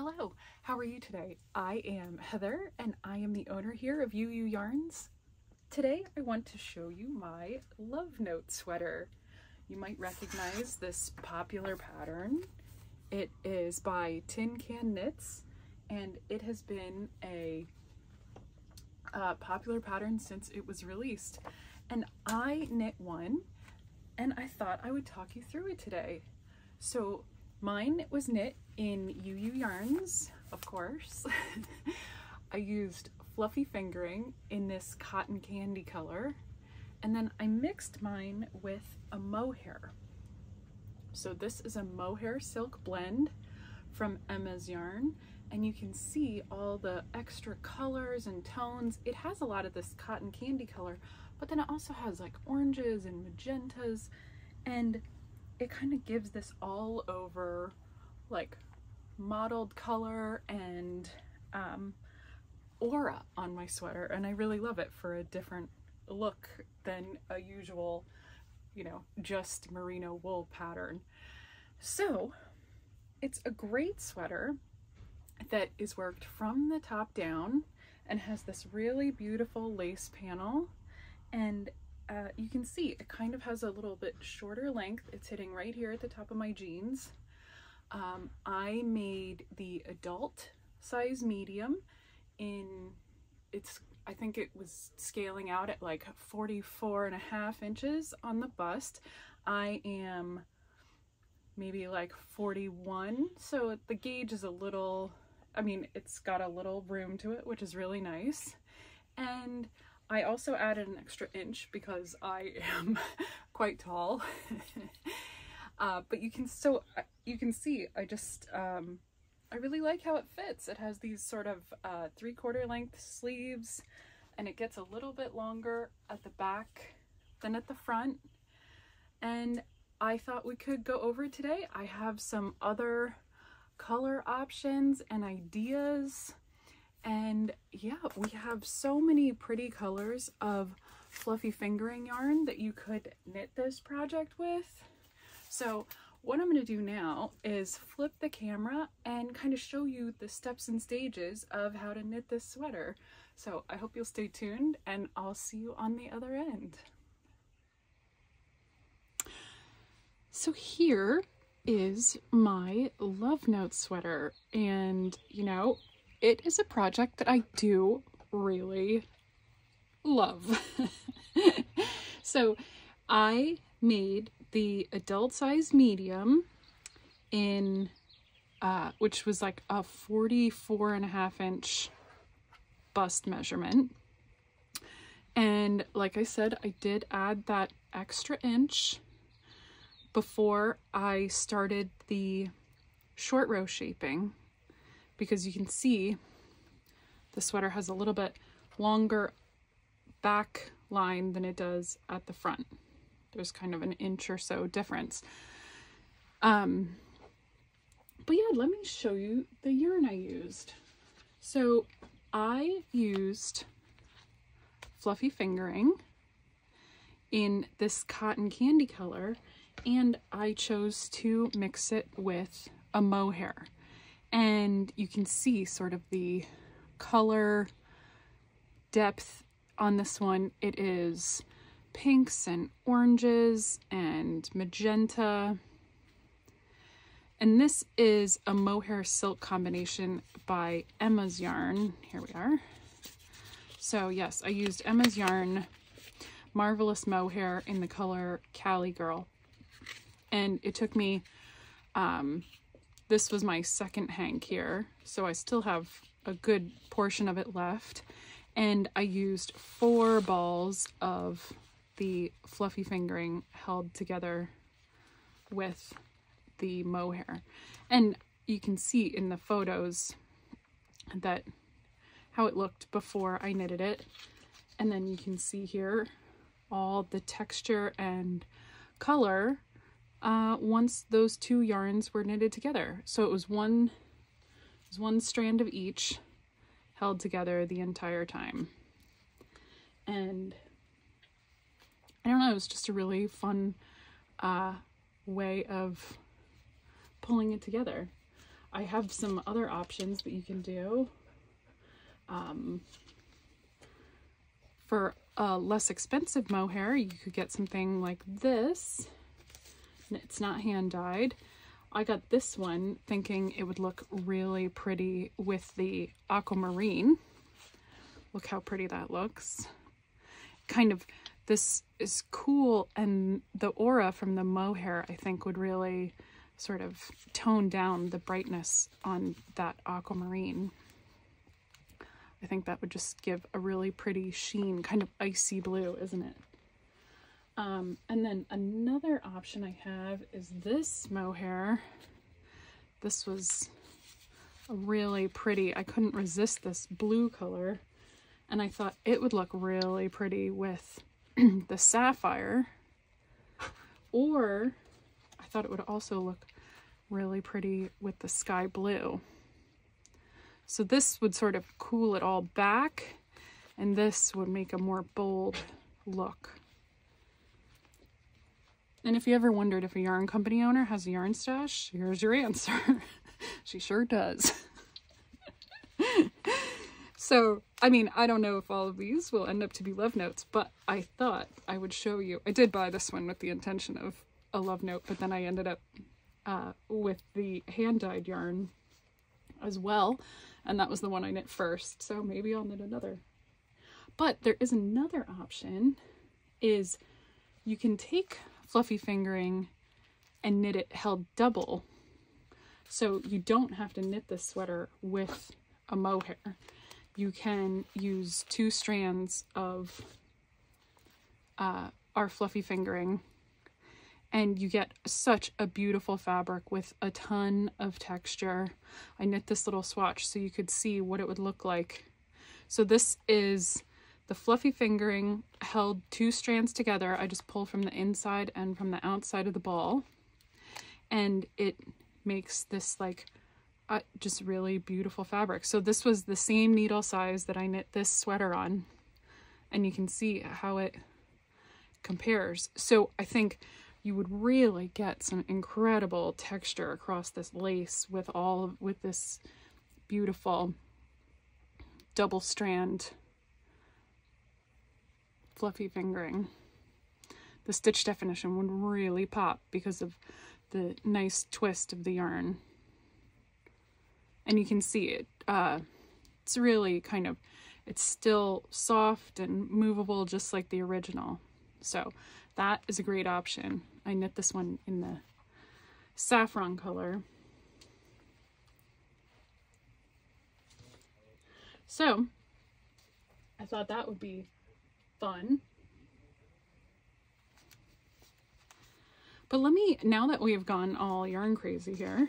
Hello, how are you today? I am Heather and I am the owner here of Ewe Ewe Yarns. Today I want to show you my Love Note sweater. You might recognize this popular pattern. It is by Tin Can Knits and it has been a popular pattern since it was released. And I knit one and I thought I would talk you through it today. So mine was knit in Ewe Ewe Yarns, of course. I used fluffy fingering in this cotton candy color, and then I mixed mine with a mohair. So this is a mohair silk blend from Emma's yarn, and you can see all the extra colors and tones. It has a lot of this cotton candy color, but then it also has like oranges and magentas, and it kind of gives this all over like mottled color and aura on my sweater, and I really love it for a different look than a usual, you know, just merino wool pattern. So it's a great sweater that is worked from the top down and has this really beautiful lace panel, and you can see it kind of has a little bit shorter length. It's hitting right here at the top of my jeans. I made the adult size medium in, I think it was scaling out at like 44.5 inches on the bust. I am maybe like 41, so the gauge is a little, I mean, it's got a little room to it, which is really nice. And I also added an extra inch because I am quite tall. But you can see I really like how it fits. It has these sort of 3/4 length sleeves, and it gets a little bit longer at the back than at the front. And I thought we could go over it today. I have some other color options and ideas. And yeah, we have so many pretty colors of fluffy fingering yarn that you could knit this project with. So what I'm going to do now is flip the camera and kind of show you the steps and stages of how to knit this sweater. So I hope you'll stay tuned and I'll see you on the other end. So here is my Love Note sweater, and you know, it is a project that I do really love. So I made the adult size medium in, which was like a 44.5 inch bust measurement. And like I said, I did add that extra inch before I started the short row shaping, because you can see the sweater has a little bit longer back line than it does at the front. There's kind of an inch or so difference. But yeah, let me show you the yarn I used. So I used fluffy fingering in this cotton candy color, and I chose to mix it with a mohair. And you can see sort of the color depth on this one. It is pinks and oranges and magenta. And this is a mohair silk combination by Emma's yarn. Here we are. So yes, I used Emma's yarn Marvelous Mohair in the color Cali Girl. And it took me, this was my second hank here, so I still have a good portion of it left. And I used 4 balls of the fluffy fingering held together with the mohair. And you can see in the photos that how it looked before I knitted it. And then you can see here all the texture and color once those 2 yarns were knitted together. So it was one strand of each held together the entire time. And I don't know, it was just a really fun way of pulling it together. I have some other options that you can do. For a less expensive mohair, you could get something like this. It's not hand dyed. I got this one thinking it would look really pretty with the aquamarine. Look how pretty that looks. Kind of, this is cool, and the aura from the mohair I think would really sort of tone down the brightness on that aquamarine. I think that would just give a really pretty sheen, kind of icy blue, isn't it? And then another option I have is this mohair. This was really pretty. I couldn't resist this blue color, and I thought it would look really pretty with the sapphire, or I thought it would also look really pretty with the sky blue. So this would sort of cool it all back, and this would make a more bold look. And if you ever wondered if a yarn company owner has a yarn stash, here's your answer. She sure does. So, I mean, I don't know if all of these will end up to be love notes, but I thought I would show you. I did buy this one with the intention of a love note, but then I ended up with the hand-dyed yarn as well, and that was the one I knit first, so maybe I'll knit another. But there is another option, is you can take fluffy fingering and knit it held double, so you don't have to knit this sweater with a mohair. You can use 2 strands of our fluffy fingering, and you get such a beautiful fabric with a ton of texture. I knit this little swatch so you could see what it would look like. So this is the fluffy fingering held 2 strands together. I just pull from the inside and from the outside of the ball, and it makes this like just really beautiful fabric. So this was the same needle size that I knit this sweater on, and you can see how it compares. So I think you would really get some incredible texture across this lace with this beautiful double strand fluffy fingering. The stitch definition would really pop because of the nice twist of the yarn. And you can see it, it's really kind of, it's still soft and movable just like the original. So that is a great option. I knit this one in the saffron color. So I thought that would be fun. But let me, now that we have gone all yarn crazy here,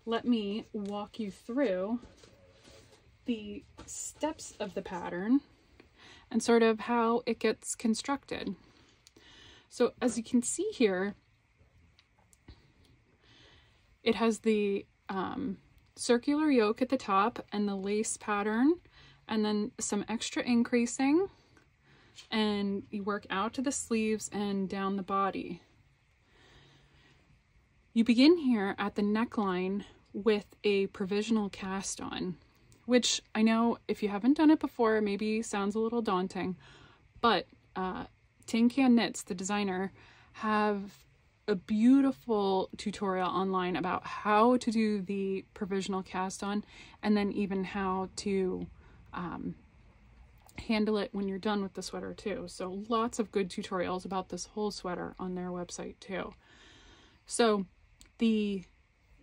let me walk you through the steps of the pattern and sort of how it gets constructed. So as you can see here, it has the circular yoke at the top and the lace pattern, and then some extra increasing, and you work out to the sleeves and down the body. You begin here at the neckline with a provisional cast on, which I know if you haven't done it before, maybe sounds a little daunting, but Tin Can Knits, the designer, have a beautiful tutorial online about how to do the provisional cast on, and then even how to handle it when you're done with the sweater too. So lots of good tutorials about this whole sweater on their website too. So the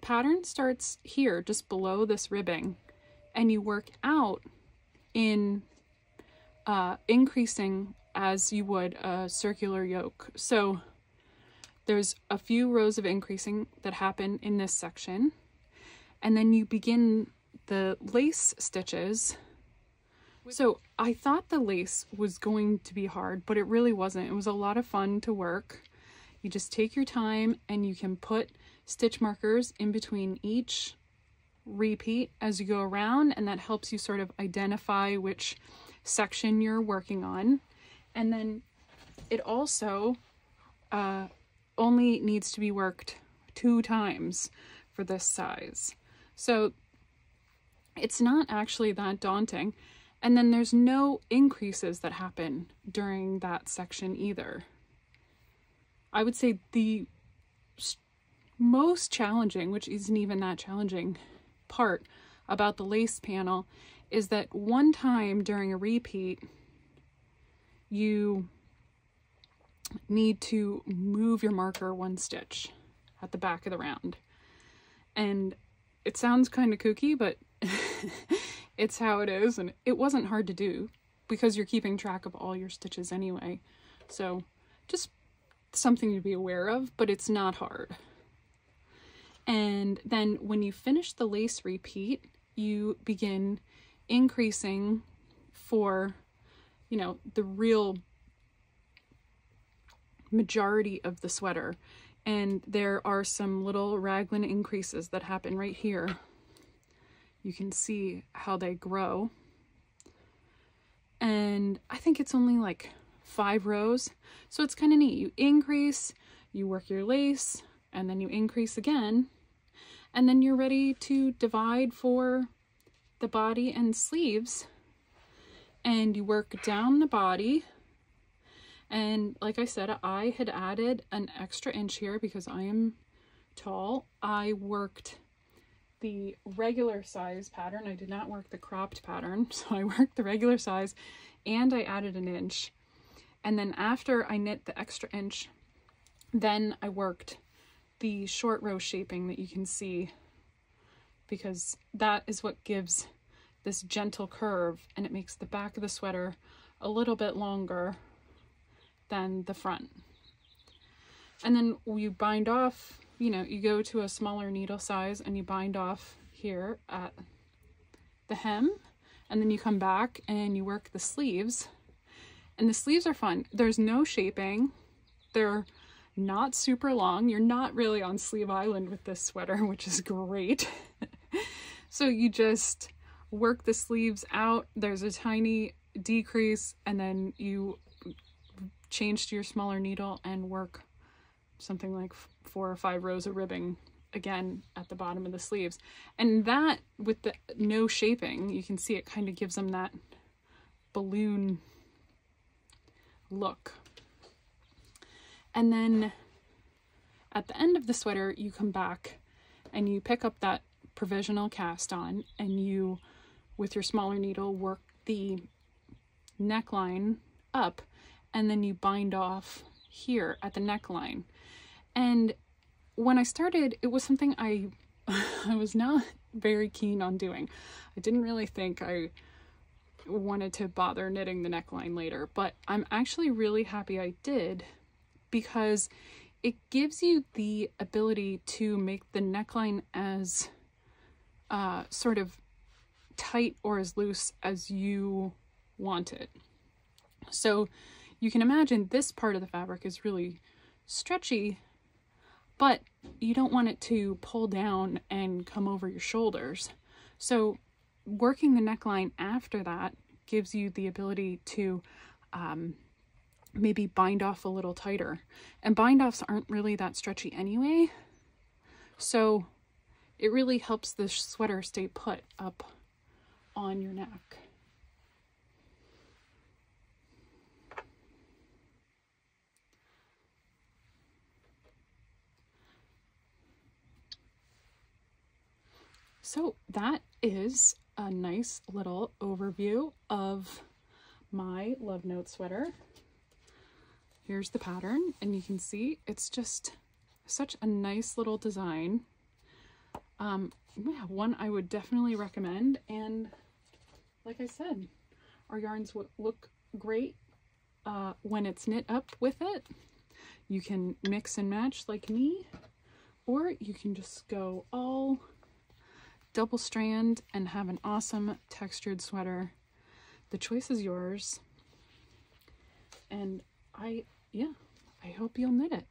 pattern starts here just below this ribbing, and you work out in increasing as you would a circular yoke. So there's a few rows of increasing that happen in this section, and then you begin the lace stitches. So I thought the lace was going to be hard, but it really wasn't. It was a lot of fun to work. You just take your time, and you can put stitch markers in between each repeat as you go around, and that helps you sort of identify which section you're working on. And then it also only needs to be worked 2 times for this size. So it's not actually that daunting. And then there's no increases that happen during that section either. I would say the most challenging, which isn't even that challenging, part about the lace panel is that one time during a repeat, you need to move your marker one stitch at the back of the round. And it sounds kind of kooky, but it's how it is, and it wasn't hard to do because you're keeping track of all your stitches anyway. So just something to be aware of, but it's not hard. And then when you finish the lace repeat, you begin increasing for, you know, the real majority of the sweater. And there are some little raglan increases that happen right here. You can see how they grow. And I think it's only like 5 rows. So it's kind of neat. You increase, you work your lace, and then you increase again. And then you're ready to divide for the body and sleeves. And you work down the body. And like I said, I had added an extra inch here because I am tall. I worked the regular size pattern. I did not work the cropped pattern. So I worked the regular size and I added an inch. And then after I knit the extra inch, then I worked the short row shaping that you can see, because that is what gives this gentle curve, and it makes the back of the sweater a little bit longer than the front. And then you bind off, you know, you go to a smaller needle size and you bind off here at the hem, and then you come back and you work the sleeves. And the sleeves are fun. There's no shaping. They're not super long. You're not really on Sleeve Island with this sweater, which is great. So you just work the sleeves out. There's a tiny decrease, and then you change to your smaller needle and work something like 4 or 5 rows of ribbing again at the bottom of the sleeves. And that, with the no shaping, you can see it kind of gives them that balloon look. And then at the end of the sweater, you come back and you pick up that provisional cast on, and you, with your smaller needle, work the neckline up, and then you bind off here at the neckline. And when I started, it was something I was not very keen on doing. I didn't really think I wanted to bother knitting the neckline later, but I'm actually really happy I did, because it gives you the ability to make the neckline as sort of tight or as loose as you want it. So you can imagine this part of the fabric is really stretchy, but you don't want it to pull down and come over your shoulders. So working the neckline after that gives you the ability to maybe bind off a little tighter. And bind offs aren't really that stretchy anyway, so it really helps the sweater stay put up on your neck. So that is a nice little overview of my Love Note sweater. Here's the pattern, and you can see it's just such a nice little design. Yeah, one I would definitely recommend. And like I said, our yarns look great when it's knit up with it. You can mix and match like me, or you can just go all double strand and have an awesome textured sweater. The choice is yours. And I hope you'll knit it.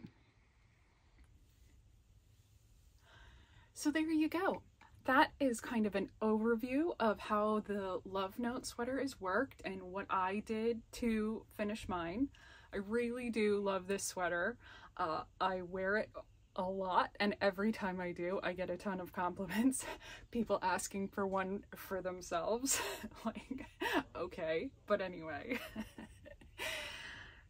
So there you go. That is kind of an overview of how the Love Note sweater is worked and what I did to finish mine. I really do love this sweater. I wear it a lot, and every time I do, I get a ton of compliments. People asking for one for themselves. Like, okay, but anyway.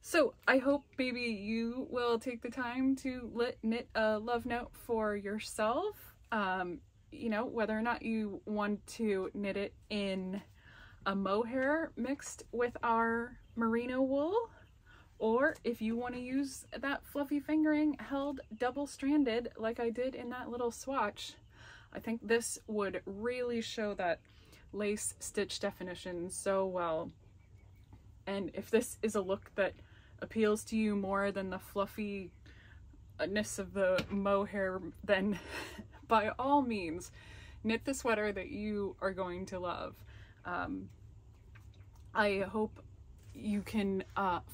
So I hope maybe you will take the time to knit a love note for yourself. You know, whether or not you want to knit it in a mohair mixed with our merino wool, or if you want to use that fluffy fingering held double-stranded like I did in that little swatch. I think this would really show that lace stitch definition so well. And if this is a look that appeals to you more than the fluffiness of the mohair, then by all means, knit the sweater that you are going to love. I hope you can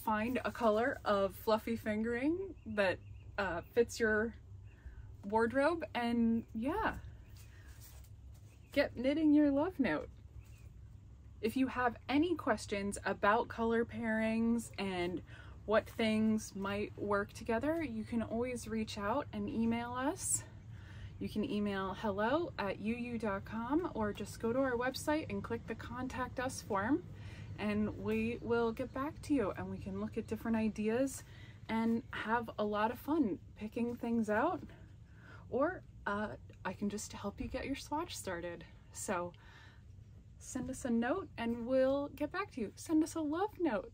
find a color of fluffy fingering that fits your wardrobe, and yeah, get knitting your love note. If you have any questions about color pairings and what things might work together, you can always reach out and email us. You can email hello@uu.com, or just go to our website and click the contact us form, and we will get back to you, and we can look at different ideas and have a lot of fun picking things out, or I can just help you get your swatch started. So send us a note and we'll get back to you. Send us a love note.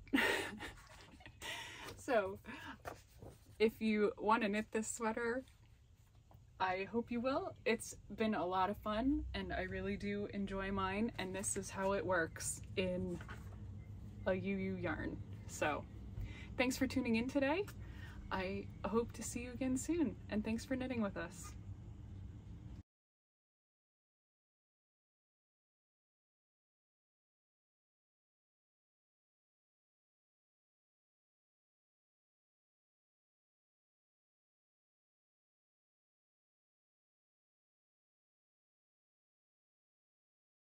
So if you want to knit this sweater, I hope you will. It's been a lot of fun and I really do enjoy mine, and this is how it works in a UU yarn. So thanks for tuning in today. I hope to see you again soon, and thanks for knitting with us.